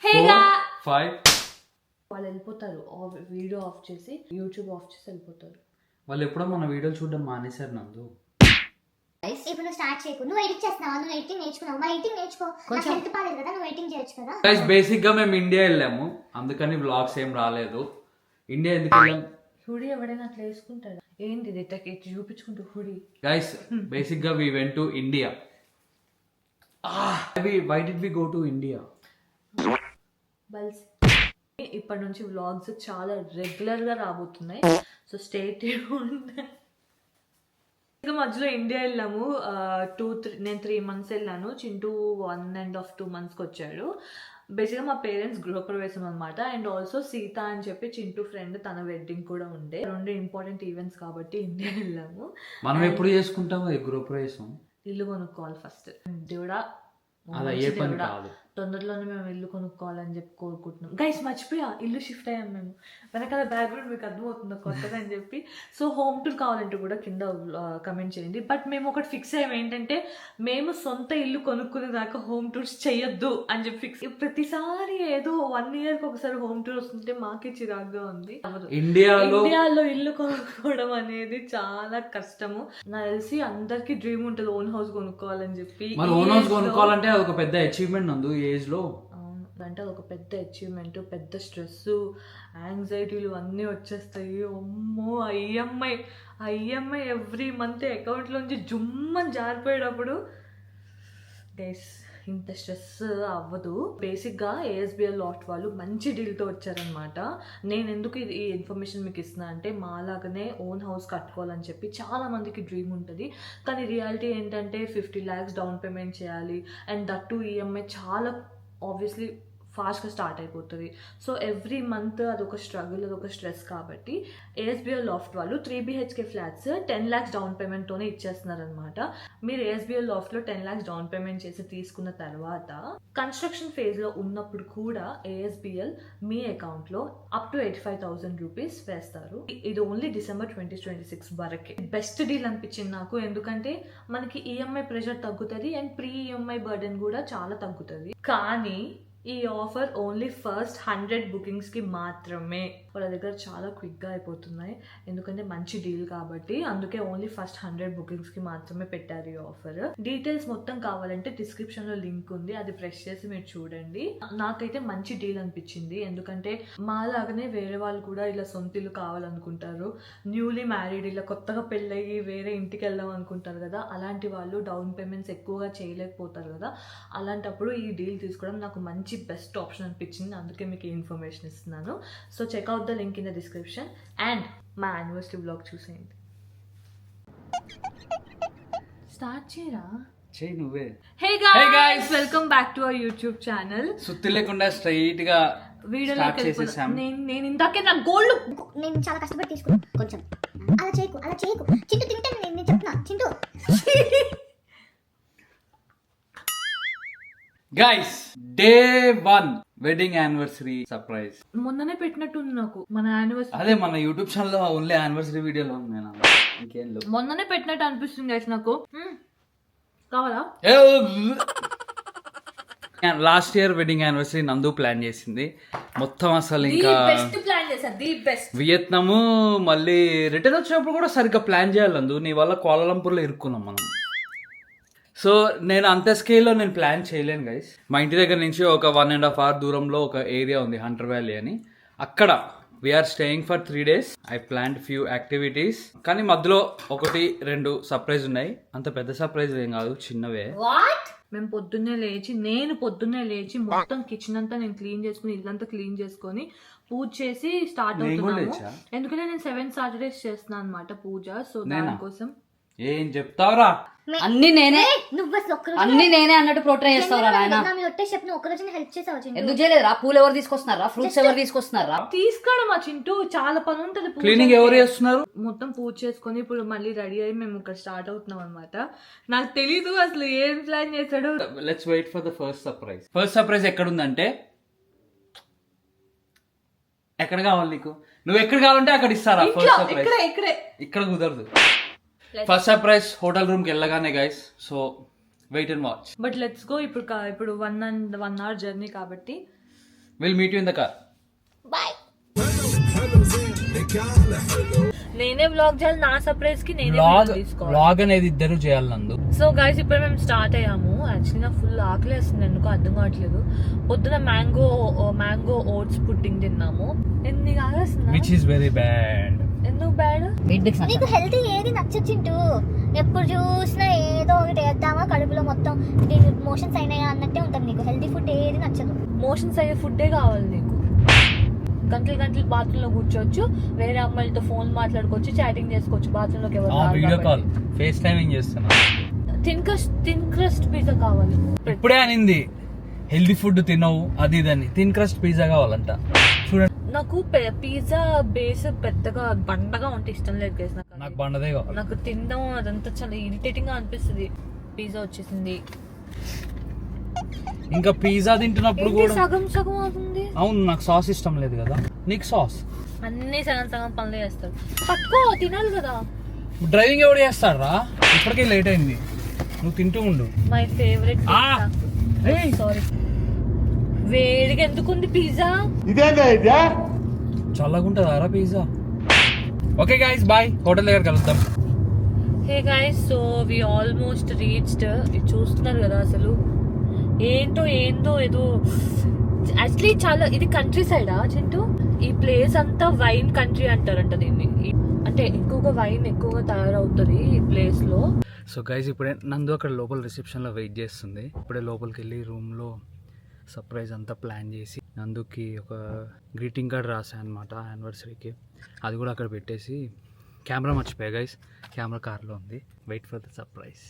5 వాళ్ళు వెళ్ళిపోతారు, video of చేసి యూట్యూబ్ ఆఫ్ చేసి వెళ్ళిపోతారు. వాళ్ళు ఎప్పుడో మన వీడియోలు చూడడం మానేశారు నందు. ఇప్పుడు నువ్వు స్టార్ట్ చేయకు. నువ్వు ఎడిట్ చేస్తున్నావు, నువ్వు ఎడిటింగ్ నేర్చుకున్నావు, మా ఎడిటింగ్ నేర్చుకో. కొంచెం హెల్త్ బాలేదు కదా, నువ్వు ఎడిటింగ్ చేయొచ్చు కదా. గైస్ బేసిక్ గా మేము ఇండియా వెళ్ళాము, అందుకని వ్లాగ్స్ ఏం రాలేదు. ఇండియా ఎందుకు వెళ్ళాం? హుడీ ఎవడైనా అట్లా వేసుకుంటాడు ఏంటి ఇట్లా చూపించుకుంటూ హుడీ. గైస్ బేసిక్ గా we went to India. Why did we go to India? బల్స్ ఇప్పటి నుంచి వ్లాగ్స్ చాలా రెగ్యులర్ గా రాబోతున్నాయి, సో స్టే ట్యూన్డ్. మధ్యలో ఇండియా వెళ్ళాము, నేను 3 months వెళ్ళాను, చింటూ 1.5-2 monthsకి వచ్చాడు. బేసిక్గా మా పేరెంట్స్ గృహప్రవేశం అనమాట, అండ్ ఆల్సో సీత అని చెప్పి చింటూ ఫ్రెండ్ తన వెడ్డింగ్ కూడా ఉండే. 2 ఇంపార్టెంట్ ఈవెంట్స్ కాబట్టి ఇండియా వెళ్ళాము. మనం ఎప్పుడు చేసుకుంటాము గృహప్రవేశం? ఇల్లు కొనుక్కోవాలి ఫస్ట్. దేవుడా అది అయ్యే పని కాదు, తొందరలోనే మేము ఇల్లు కొనుక్కోవాలని చెప్పి కోరుకుంటున్నాం. గైస్ మర్చిపోయా, ఇల్లు షిఫ్ట్ అయ్యాం మేము. వెనకాల బ్యాక్గ్రౌండ్ మీకు అర్థమవుతుందో కొత్తగా అని చెప్పి. సో హోమ్ టూర్ కావాలంటే కూడా కింద కమెంట్ చేయండి. బట్ మేము ఒకటి ఫిక్స్ అయ్యాం ఏంటంటే, మేము సొంత ఇల్లు కొనుక్కునే దాకా హోమ్ టూర్స్ చెయ్యొద్దు అని చెప్పి ఫిక్స్. ప్రతిసారి ఏదో 1 yearకి ఒకసారి హోమ్ టూర్ వస్తుంటే మాకే చిరాగ్గా ఉంది. ఇండియాలో ఇల్లు కొనుక్కోవడం అనేది చాలా కష్టము. నాకు తెలిసి అందరికి డ్రీమ్ ఉంటుంది ఓన్ హౌస్ కొనుక్కోవాలని చెప్పి. ఓన్ హౌస్ కొనుక్కోవాలంటే అది ఒక పెద్ద అచీవ్మెంట్ నందు ఏజ్ లో. అవును, అంటే అదొక పెద్ద అచీవ్మెంట్, పెద్ద స్ట్రెస్, యాంగ్జైటీలు అన్నీ వచ్చేస్తాయి. అమ్మో ఐఎంఐ ఎవ్రీ మంత్ అకౌంట్లోంచి జుమ్మని జారిపోయేటప్పుడు గైస్ ఇంత స్ట్రెస్ అవ్వదు. బేసిక్గా ఏఎస్బిఎల్ లాఫ్ట్ వాళ్ళు మంచి డీల్తో వచ్చారనమాట. నేను ఎందుకు ఈ ఇన్ఫర్మేషన్ మీకు ఇస్తున్నా అంటే, మాలాగానే ఓన్ హౌస్ కట్టుకోవాలని చెప్పి చాలా మందికి డ్రీమ్ ఉంటుంది. కానీ రియాలిటీ ఏంటంటే 50 lakhs డౌన్ పేమెంట్ చేయాలి, అండ్ దట్ టు ఈఎంఐ చాలా ఆబ్వియస్లీ ఫాస్ట్గా స్టార్ట్ అయిపోతుంది. సో ఎవ్రీ మంత్ అదొక స్ట్రగుల్, అదొక స్ట్రెస్. కాబట్టి ఏఎస్బిఎల్ లాఫ్ట్ వాళ్ళు 3 BHK ఫ్లాట్స్ 10 lakhs డౌన్ పేమెంట్తోనే ఇచ్చేస్తున్నారనమాట. మీరు ఏఎస్బిఎల్ లాఫ్ట్లో 10 lakhs డౌన్ పేమెంట్ చేసి తీసుకున్న తర్వాత కన్స్ట్రక్షన్ ఫేజ్లో ఉన్నప్పుడు కూడా ఏఎస్బిఎల్ మీ అకౌంట్లో అప్ టు 85,000 రూపీస్ వేస్తారు. ఇది ఓన్లీ December 2026 వరకే. బెస్ట్ డీల్ అనిపించింది నాకు, ఎందుకంటే మనకి ఈఎంఐ ప్రెషర్ తగ్గుతుంది అండ్ ప్రీ ఈఎంఐ బర్డెన్ కూడా చాలా తగ్గుతుంది. కానీ ఈ ఆఫర్ ఓన్లీ ఫస్ట్ 100 bookings మాత్రమే. వాళ్ళ దగ్గర చాలా క్విక్గా అయిపోతున్నాయి, ఎందుకంటే మంచి డీల్ కాబట్టి. అందుకే ఓన్లీ ఫస్ట్ 100 bookings మాత్రమే పెట్టారు ఈ ఆఫర్. డీటెయిల్స్ మొత్తం కావాలంటే డిస్క్రిప్షన్లో లింక్ ఉంది, అది ప్రెస్ చేసి మీరు చూడండి. నాకైతే మంచి డీల్ అనిపించింది, ఎందుకంటే మాలాగానే వేరే వాళ్ళు కూడా ఇలా సొంత ఇల్లు కావాలనుకుంటారు. న్యూలీ మ్యారీడ్, ఇలా కొత్తగా పెళ్ళయ్యి వేరే ఇంటికి వెళ్దాం అనుకుంటారు కదా, అలాంటి వాళ్ళు డౌన్ పేమెంట్స్ ఎక్కువగా చేయలేకపోతారు కదా. అలాంటప్పుడు ఈ డీల్ తీసుకోవడం నాకు మంచి బెస్ట్ ఆప్షన్ అనిపించింది, అందుకే మీకు ఈ ఇన్ఫర్మేషన్ ఇస్తున్నాను. So checkout the link in the description and మా యానివర్సరీ బ్లాగ్ చూసేయండి. స్టార్ట్ చేయరా? చెయ్యి నువ్వే. Hey guys, welcome back to our YouTube channel. సుత్తి లేకుండా స్ట్రైట్ గా వీడియోలోకి వెళ్ళిపోతాం. నేను ఇందాకే నా గోల్డ్ నేను చాలా కష్టపడి తీసుకున్నాను. కొంచెం అలా చేయకు చింటూ, తింటాను నేను చెప్తున్నా Chintu. Guys day 1 wedding anniversary surprise మొన్ననే పెట్టినట్టుంది నాకు మన యానివర్సరీ. అదే మన యూట్యూబ్ ఛానల్ లో ఓన్లీ యానివర్సరీ వీడియోలో ఉంది, ఇంకేం లేదు. మొన్ననే పెట్టినట్టు అనిపిస్తుంది గైస్ నాకు. కావాలా? లాస్ట్ ఇయర్ వెడ్డింగ్ యానివర్సరీ నందు ప్లాన్ చేసింది మొత్తం. అసలు ఇంకా వియత్నాము మళ్ళీ రిటర్న్ వచ్చినప్పుడు కూడా సరిగ్గా ప్లాన్ చేయాలి నందు, నీ వల్ల కోలాలంపూర్లో ఇరుక్కున్నాం మనం. సో నేను అంత స్కేల్లో నేను ప్లాన్ చేయలేను గైస్. మా ఇంటి దగ్గర నుంచి ఒక 1.5 hour దూరంలో ఒక ఏరియా ఉంది, హంటర్ వ్యాలీ అని. అక్కడ we're staying for 3 days. I planned few activities, కానీ మధ్యలో 1-2 సర్ప్రైజ్ ఉన్నాయి. అంత పెద్ద సర్ప్రైజ్ ఏం కాదు, చిన్నవే. నేను పొద్దున్నే లేచి మొత్తం కిచెన్ అంతా నేను క్లీన్ చేసుకుని, ఇల్లంతా క్లీన్ చేసుకొని పూజ చేసి స్టార్ట్ అవుతున్నాము. ఎందుకంటే నేను 7 Saturdays చేస్తున్నాను అనమాట పూజ. సో దానికోసం ఏం చెప్తావురా? అన్ని నేనే అన్నట్టు ప్రోట్రై చేస్తావురా నాయన. ఎందుకు చేయలేదురా? పూలు ఎవరు తీసుకొస్తున్నారా? ఫ్రూట్స్ ఎవరు తీసుకొస్తున్నారా? తీసుకోవడం మా చింటూ చాలా పని ఉంటది. క్లీనింగ్ ఎవరు చేస్తున్నారు? మొత్తం పూజ చేసుకొని ఇప్పుడు మళ్ళీ రెడీ అయ్యి మేము ఇక్కడ స్టార్ట్ అవుతున్నాం అనమాట. నాకు తెలీదు అసలు ఏం ప్లాన్ చేశాడు. Let's wait for the first surprise. First surprise ఎక్కడుందంటే, ఎక్కడ కావాలి నీకు? నువ్వు ఎక్కడ కావాలంటే అక్కడ ఇస్తారా? ఫస్ట్ సర్ప్రైజ్ ఇక్కడ కుదరదు. ఫస్ట్ సర్ప్రైజ్ హోటల్ రూమ్ కి వెళ్ళగానే guys. So wait and watch. But let's go. ఇప్పుడు 1 hour జర్నీ కాబట్టి will meet you in the car. Bye. నేనే బ్లాగ్ చేయాలి, నా సర్ప్రైజ్ కి నేనే తీసుకోవాలి. బ్లాగ్ అనేది ఇద్దరు చేయాలి నందు. సో గైస్ ఇప్పుడు మేము స్టార్ట్ అయ్యాము. యాక్చువల్లీ నాకు ఫుల్ ఆకలి వేస్తుంది, ఎందుకు అర్థం కావట్లేదు. పొద్దున మ్యాంగో ఓట్స్ పుడ్డింగ్ తిన్నాము. నీకు ఆగేస్తుందా? Which is very bad. ఎందుకు బ్యాడ్? నీకు హెల్తీ ఏది నచ్చచింటూ ఎప్పుడు చూసినా ఏదో ఒకటి వేద్దామా కడుపులో మొత్తం మోషన్స్ అయినాయా అన్నట్టే ఉంటుంది. నీకు హెల్తీ ఫుడ్ ఏది నచ్చదు. మోషన్స్ అయ్యే ఫుడ్డే కావాలి నీకు. గంటలు బాత్రూమ్ లో కూర్చోవచ్చు, వేరే అమ్మాయిలతో ఫోన్ మాట్లాడుకోవచ్చు, చాటింగ్ చేసుకోవచ్చు బాత్రూమ్ లోకి. వీడియో కాల్, ఫేస్ టైమింగ్ చేస్తున్నా. థిన్ క్రస్ట్ పిజ్జా కావాలి. ఇప్పుడే అనింది హెల్దీ ఫుడ్ తినవు అది ఇదని, థిన్ క్రస్ట్ పిజ్జా కావాలంట. చూడండి, నాకు పిజ్జా బేస్ పెద్దగా బండగా ఉంటే ఇష్టం లేదు గైస్. నాకు బండదే కావాలి. నాకు తినడం అదంతా చాలా ఇరిటేటింగ్ గా అనిపిస్తుంది. పిజ్జా వచ్చేసింది. ఇంకా పిజ్జా తింటున్నప్పుడు కూడా సగం సగం అవుతుంది. అవును, నాకు సాస్ ఇష్టం లేదు కదా. నీకు సాస్ అన్ని సగం సగం పనులు చేస్తారు. పట్టుకో, తినాలి కదా. డ్రైవింగ్ ఎవడు చేస్తాడు రా? ఇప్పటికే లేట్ అయింది, నువ్వు తింటూ ఉండు. My favourite. సారీ, వేడిగా ఎందుకుంది పిజ్జా? చల్లగా ఉంటుందా రా pizza? Okay guys, bye. Hotel దగ్గర కలుద్దాం. Hey guys, so we almost reached. ఇది చూస్తున్నారు కదా, అసలు ఏందో ఏదో యాక్చువల్లీ చాలా ఇది కంట్రీ సైడా చింటూ? ఈ ప్లేస్ అంతా వైన్ కంట్రీ అంటారంట దీన్ని. అంటే ఎక్కువగా వైన్ ఎక్కువగా తయారవుతుంది ఈ ప్లేస్ లో. సో గైస్, ఇప్పుడే నందు అక్కడ లోపల రిసెప్షన్లో వెయిట్ చేస్తుంది. ఇప్పుడే లోపలికి వెళ్ళి రూమ్లో సర్ప్రైజ్ అంతా ప్లాన్ చేసి నందుకి ఒక గ్రీటింగ్ కార్డ్ రాసాను అనమాట యానివర్సరీకి. అది కూడా అక్కడ పెట్టేసి కెమెరా మర్చిపోయా గైస్. కెమెరా కార్లో ఉంది. Wait for the surprise.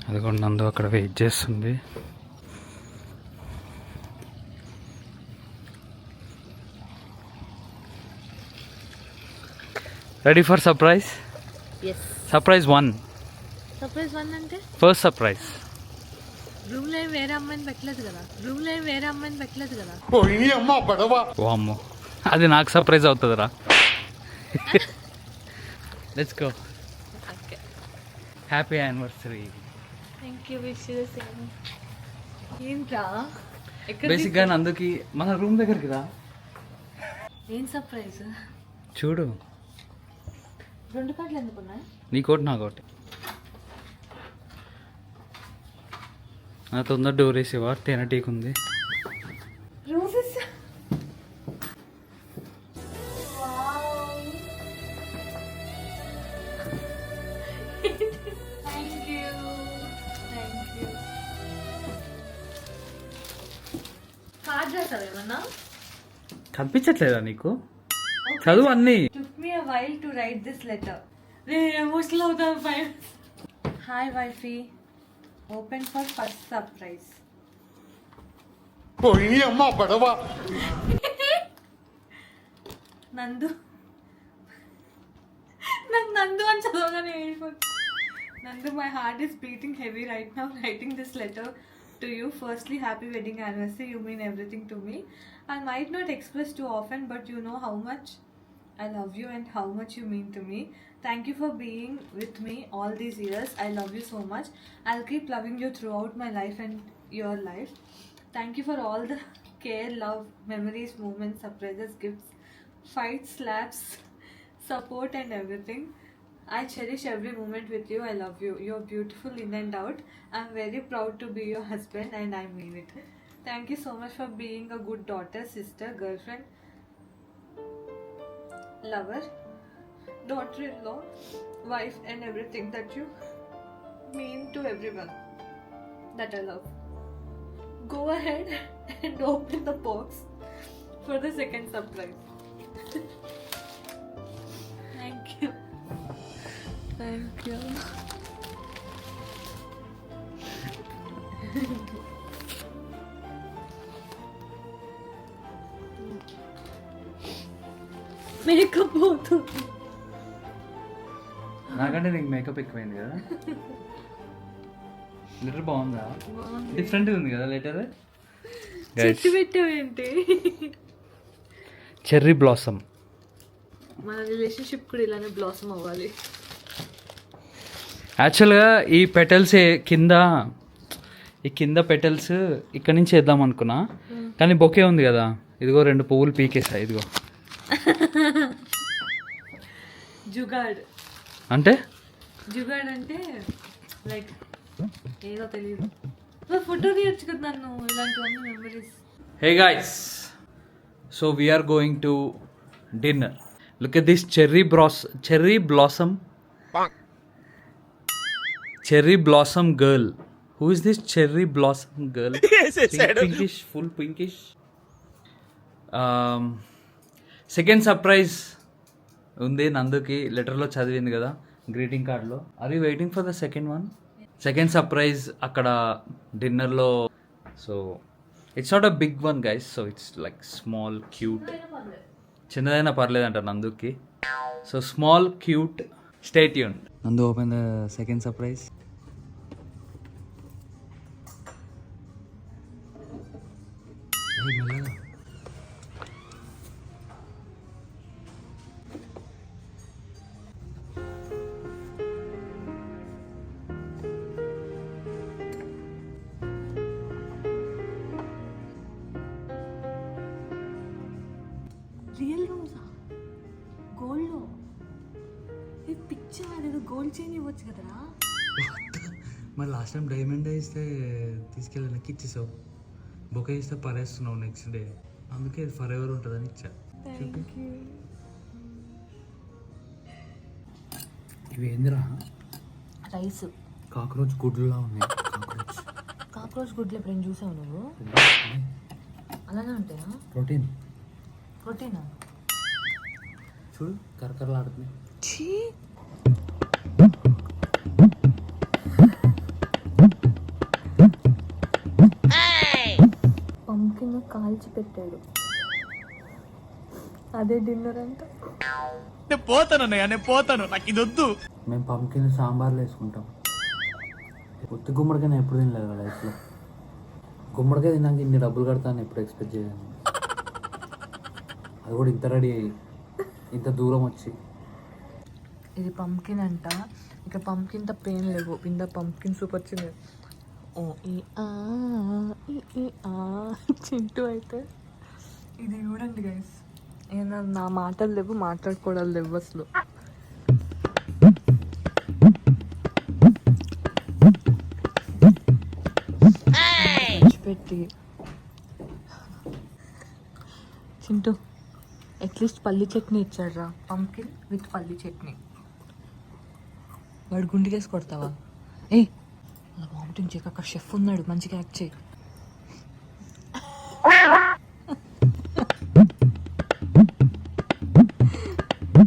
అది కూడా నందు అక్కడ వెయిట్ చేస్తుంది. Ready for surprise? Yes. Surprise 1. Surprise 1 అంటే ఫస్ట్ సర్ప్రైజ్. రూమ్ లో వేరే అమ్మాయిని పెట్టలేదు కదా. ఓ అమ్మో, అది నాకు సర్ప్రైజ్ అవుతుందిరా. Let's go. Happy anniversary. Thank you. Wish you the same. ఏంట్రా బేసిక్గా నందుకి మన రూమ్ దగ్గరికి రా. ఏం సర్ప్రైజ్? చూడు, 2 కార్డులు ఎందుకున్నాయి? నీకోటి నాకోటి. నా తొందర డోర్ వేసేవా? తేనెటీకు ఉంది. రోజెస్. కార్డ్ రాసావు ఏమన్నా? కనిపించట్లేదా నీకు? చదువు అన్ని. Took me a while to write this letter. నేను ఎమోషనల్ అవుతాను. Fine. Hi wifey, open for first surprise. నందు, నాకు నందు అని చదవగానే ఏడిపోతుంది. నందు, my heart is beating heavy right now writing this letter to you. Firstly, happy wedding anniversary. You mean everything to me. I might not express too often, but you know how much I love you and how much you mean to me. Thank you for being with me all these years. I love you so much. I'll keep loving you throughout my life and your life. Thank you for all the care, love, memories, moments, surprises, gifts, fights, slaps, support and everything. I cherish every moment with you. I love you. You're beautiful in and out. I'm very proud to be your husband and I mean it. Thank you so much for being a good daughter, sister, girlfriend, lover, daughter-in-law, wife and everything that you mean to everyone that I love. Go ahead and open the box for the second surprise. Thank you. Thank you. Makeup పోతుంది. నాకంటే నీకు makeup ఎక్కువైంది కదా. Letter బాగుందా? Different ఉంది కదా letter. చెట్టు పెట్టావేంటి? Cherry blossom. మన రిలేషన్షిప్ కూడా ఇలానే బ్లాసమ్ అవ్వాలి. యాక్చువల్గా ఈ పెటల్స్ కింద ఈ కింద పెటల్స్ ఇక్కడ నుంచి వేద్దాం అనుకున్నా, కానీ బొకే ఉంది కదా, ఇదిగో 2 పువ్వులు పీకేసా. ఇదిగో జుగాడ్ అంటే లైక్ ఏదో తెలియదు. ఫోటో తీయచ్చు కదా నన్ను, ఇలాంటివన్నీ memories. Hey guys, so we are going to dinner. Look at this cherry blossom girl. Who is this cherry blossom girl? Pinkish, full pinkish. Second surprise ఉంది నందుకి, లెటర్లో చదివింది కదా గ్రీటింగ్ కార్డ్లో. Are you waiting for the second one? Second surprise అక్కడ డిన్నర్లో. So it's not a big one guys, so it's like small cute. చిన్నదైనా పర్లేదంట నందుకి. So small cute, stay tune. Nandu open the second surprise. Real రోజా? గోల్డ్లో ఈ picture అదేదో gold chain ఇవ్వచ్చు కదరా. మరి లాస్ట్ టైం డైమండ్ ఇస్తే తీసుకెళ్ళి నాకు ఇచ్చేసావు, బొకే ఇస్తే పరేస్తున్నావు నెక్స్ట్ డే, అందుకే ఫర్ ఎవర్ ఉంటుందని ఇచ్చా. ఇవి ఏందిరా? రైస్. కాక్రోచ్ గుడ్లులా ఉన్నాయి. కాక్రోచ్ గుడ్లు ఎప్పుడైనా చూసావు నువ్వు? అలానే ఉంటాయా? ప్రోటీనా? చూడు కరకరలాడుతుంది. పంకిన్ కాల్చి పెట్టాడు, అదే డిన్నర్ అంట. నేను పోతాను, నాకు ఇది వద్దు. మేము పంకిన్ సాంబార్లో వేసుకుంటాం. ఉత్తి గుమ్మడికాయ ఎప్పుడు తినలేదు లైఫ్లో. గుమ్మడికాయ తిన్నాక ఇన్ని డబ్బులు కడతాను ఎప్పుడు ఎక్స్పెక్ట్ చేయను. అది కూడా ఇంత రెడీ అయ్యి ఇంత దూరం వచ్చి. ఇది పంకిన్ అంట. ఇక్కడ పంకిన్ తప్ప ఏం లేవు. ఇంత పంకిన్ సూప్ వచ్చింది. ఓ ఈ చింటూ అయితే ఇది చూడండి గైస్. నా మాటలు లేవు, మాట్లాడుకోవడాలు లేవు అసలు. పెట్టి చింటూ అట్లీస్ట్ పల్లి చట్నీ ఇచ్చాడ్రా. పంకిన్ విత్ పల్లి చట్నీ. వాడు గుండెకేసి కొడతావా? వామిటింగ్ చేయక, అక్కడ షెఫ్ ఉన్నాడు, మంచిగా యాక్ట్ చేయి.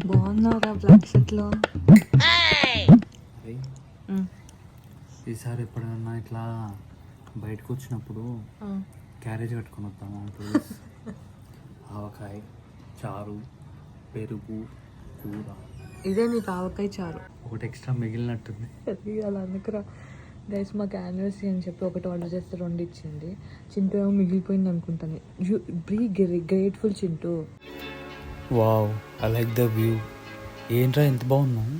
బాగున్నావురా బ్లాక్ షర్ట్లో. ఈసారి ఎప్పుడైనా ఇట్లా బయటకు వచ్చినప్పుడు క్యారేజ్ కట్టుకొని వస్తాము. ఆవకాయ చారు, పెరుగు, కూర. ఇదే నీకు ఆవకాయ చారు. ఒకటి ఎక్స్ట్రా మిగిలినట్టుంది. అలా అందుకురా గైస్. మాకు యానివర్సరీ అని చెప్పి ఒకటి ఆర్డర్ చేస్తే 2 ఇచ్చింది. చింటూ ఏమో మిగిలిపోయింది అనుకుంటాను. Be grateful Chintu. Wow, I like the view. ఏంట్రా ఎంత బాగున్నావు.